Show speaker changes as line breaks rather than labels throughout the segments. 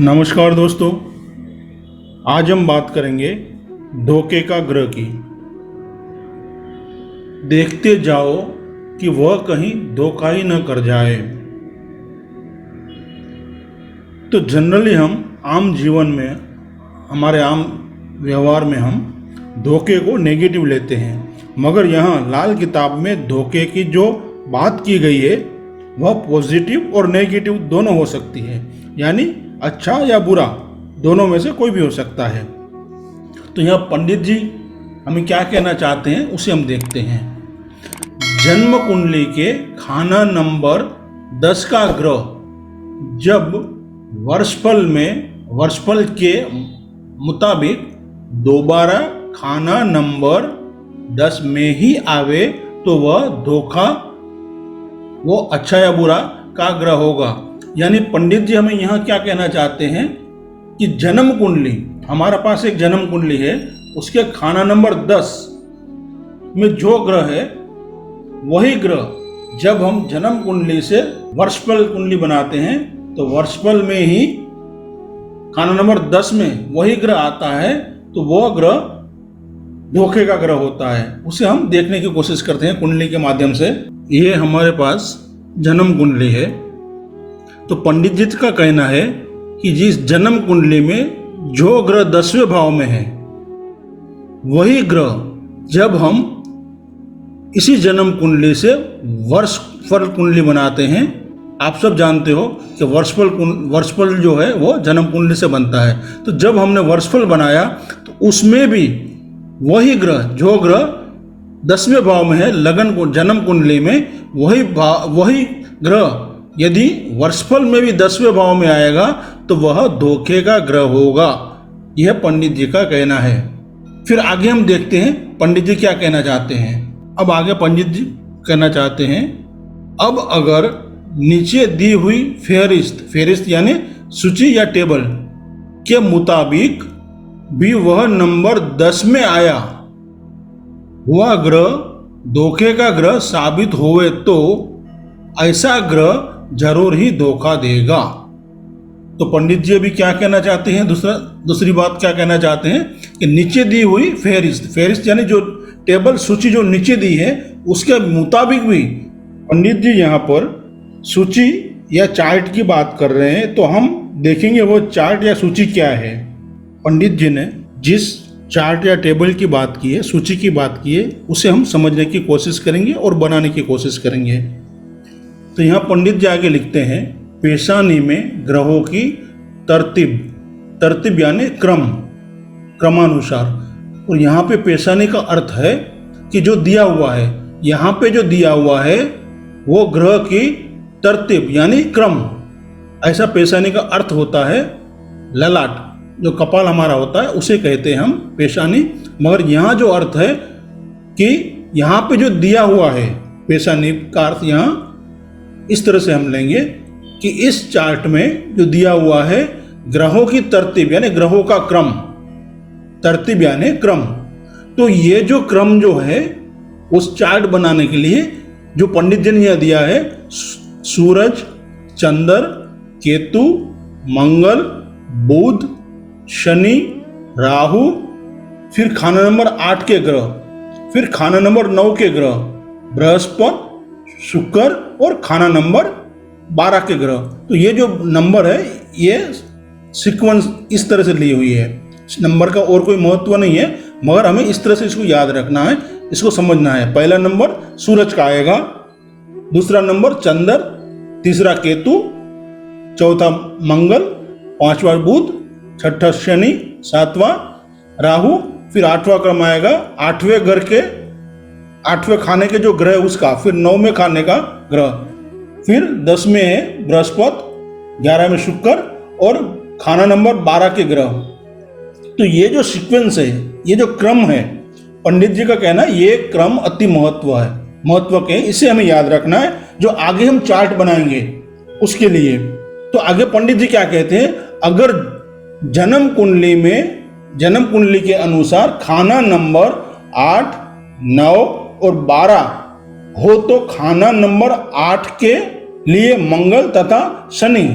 नमस्कार दोस्तों, आज हम बात करेंगे धोखे का ग्रह की। देखते जाओ कि वह कहीं धोखा ही न कर जाए। तो जनरली हम आम जीवन में, हमारे आम व्यवहार में हम धोखे को नेगेटिव लेते हैं, मगर यहाँ लाल किताब में धोखे की जो बात की गई है वह पॉजिटिव और नेगेटिव दोनों हो सकती है, यानी अच्छा या बुरा दोनों में से कोई भी हो सकता है। तो यहाँ पंडित जी हमें क्या कहना चाहते हैं उसे हम देखते हैं। जन्म कुंडली के खाना नंबर 10 का ग्रह जब वर्षफल के मुताबिक दोबारा खाना नंबर 10 में ही आवे तो वह धोखा, वो अच्छा या बुरा का ग्रह होगा। यानी पंडित जी हमें यहाँ क्या कहना चाहते हैं कि जन्म कुंडली, हमारे पास एक जन्म कुंडली है, उसके खाना नंबर 10 में जो ग्रह है वही ग्रह जब हम जन्म कुंडली से वर्षफल कुंडली बनाते हैं तो वर्षफल में ही खाना नंबर 10 में वही ग्रह आता है, तो वह ग्रह धोखे का ग्रह होता है। उसे हम देखने की कोशिश करते हैं कुंडली के माध्यम से। ये हमारे पास जन्म कुंडली है। तो पंडित जी का कहना है कि जिस जन्म कुंडली में जो ग्रह 10वें भाव में है वही ग्रह जब हम इसी जन्म कुंडली से वर्षफल कुंडली बनाते हैं, आप सब जानते हो कि वर्षफल जो है वो जन्म कुंडली से बनता है। तो जब हमने वर्षफल बनाया तो उसमें भी वही ग्रह, जो ग्रह 10वें भाव में है लगन को जन्म कुंडली में, वही ग्रह यदि वर्षफल में भी 10वें भाव में आएगा तो वह धोखे का ग्रह होगा। यह पंडित जी का कहना है। फिर आगे हम देखते हैं पंडित जी क्या कहना चाहते हैं। अब आगे पंडित जी कहना चाहते हैं, अब अगर नीचे दी हुई फेहरिस्त यानी सूची या टेबल के मुताबिक भी वह नंबर 10 में आया, वह ग्रह धोखे का ग्रह साबित होवे तो ऐसा ग्रह जरूर ही धोखा देगा। तो पंडित जी अभी क्या कहना चाहते हैं, दूसरी बात क्या कहना चाहते हैं कि नीचे दी हुई फेहरिस्त यानी जो टेबल सूची जो नीचे दी है उसके मुताबिक भी पंडित जी यहाँ पर सूची या चार्ट की बात कर रहे हैं। तो हम देखेंगे वो चार्ट या सूची क्या है। पंडित जी ने जिस चार्ट या टेबल की बात की है, सूची की बात की है, उसे हम समझने की कोशिश करेंगे और बनाने की कोशिश करेंगे। तो यहाँ पंडित जी आगे लिखते हैं, पेशानी में ग्रहों की तरतीब यानी क्रमानुसार। और यहाँ पे पेशानी का अर्थ है कि जो दिया हुआ है, यहाँ पे जो दिया हुआ है वो ग्रह की तरतीब यानी क्रम, ऐसा पेशानी का अर्थ होता है। ललाट जो कपाल हमारा होता है उसे कहते हैं हम पेशानी, मगर यहाँ जो अर्थ है कि यहाँ पे जो दिया हुआ है पेशानी का अर्थ यहाँ इस तरह से हम लेंगे कि इस चार्ट में जो दिया हुआ है ग्रहों की तरतीब यानी ग्रहों का क्रम, तरतीब यानी क्रम। तो ये जो क्रम जो है उस चार्ट बनाने के लिए जो पंडित जी ने यह दिया है, सूरज, चंद्र, केतु, मंगल, बुध, शनि, राहु, फिर खाना नंबर 8 के ग्रह, फिर खाना नंबर 9 के ग्रह बृहस्पति, शुक्र और खाना नंबर 12 के ग्रह। तो ये जो नंबर है ये सीक्वेंस इस तरह से ली हुई है। इस नंबर का और कोई महत्व नहीं है, मगर हमें इस तरह से इसको याद रखना है, इसको समझना है। पहला नंबर सूरज का आएगा, दूसरा नंबर चंद्र, तीसरा केतु, चौथा मंगल, पांचवा बुध, छठा शनि, सातवां राहु, फिर 8वां क्रम आएगा 8वें घर के 8वें खाने के जो ग्रह उसका, फिर 9वें खाने का ग्रह, फिर 10 में है बृहस्पति, 11 में शुक्र और खाना नंबर 12 के ग्रह। तो ये जो सीक्वेंस है, ये जो क्रम है, पंडित जी का कहना है ये क्रम अति महत्व के, इसे हमें याद रखना है जो आगे हम चार्ट बनाएंगे उसके लिए। तो आगे पंडित जी क्या कहते हैं, अगर जन्म कुंडली के अनुसार खाना नंबर 8, 9 और 12 हो तो खाना नंबर 8 के लिए मंगल तथा शनि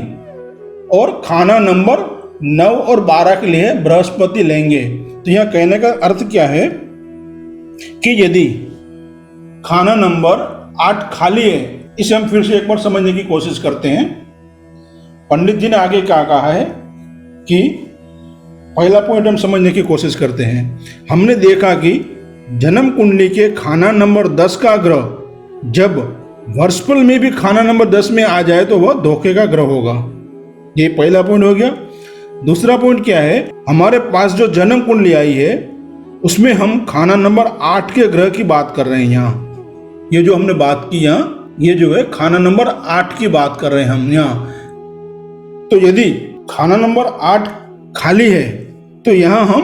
और खाना नंबर 9 और 12 के लिए बृहस्पति लेंगे। तो यह कहने का अर्थ क्या है कि यदि खाना नंबर 8 खाली है, इसे हम फिर से एक बार समझने की कोशिश करते हैं। पंडित जी ने आगे क्या कहा है कि पहला पॉइंट हम समझने की कोशिश करते हैं। हमने देखा कि जन्म कुंडली के खाना नंबर 10 का ग्रह जब वर्षफल में भी खाना नंबर 10 में आ जाए तो वह धोखे का ग्रह होगा। ये पहला पॉइंट हो गया। दूसरा पॉइंट क्या है, हमारे पास जो जन्म कुंडली आई है उसमें हम खाना नंबर 8 के ग्रह की बात कर रहे हैं। यहाँ ये जो हमने बात की, यहाँ ये जो है खाना नंबर 8 की बात कर रहे हैं हम यहाँ। तो यदि खाना नंबर 8 खाली है तो यहाँ हम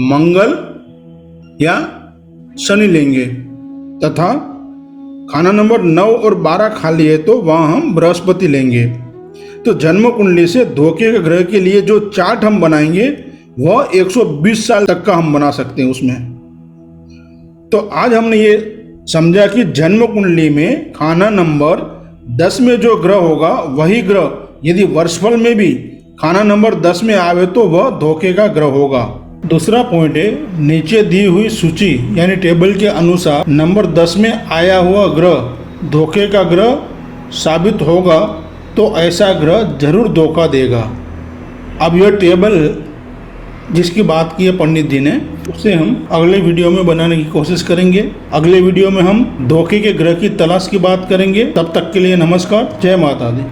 मंगल या शनि लेंगे, तथा खाना नंबर 9 और 12 खाली है तो वहाँ हम बृहस्पति लेंगे। तो जन्म कुंडली से धोखे के ग्रह के लिए जो चार्ट हम बनाएंगे वह 120 साल तक का हम बना सकते हैं उसमें। तो आज हमने ये समझा कि जन्म कुंडली में खाना नंबर 10 में जो ग्रह होगा वही ग्रह यदि वर्षफल में भी खाना नंबर 10 में आवे तो वह धोखे का ग्रह होगा। दूसरा पॉइंट है, नीचे दी हुई सूची यानी टेबल के अनुसार नंबर 10 में आया हुआ ग्रह धोखे का ग्रह साबित होगा तो ऐसा ग्रह जरूर धोखा देगा। अब यह टेबल जिसकी बात की है पंडित जी ने, उसे हम अगले वीडियो में बनाने की कोशिश करेंगे। अगले वीडियो में हम धोखे के ग्रह की तलाश की बात करेंगे। तब तक के लिए नमस्कार, जय माता दी।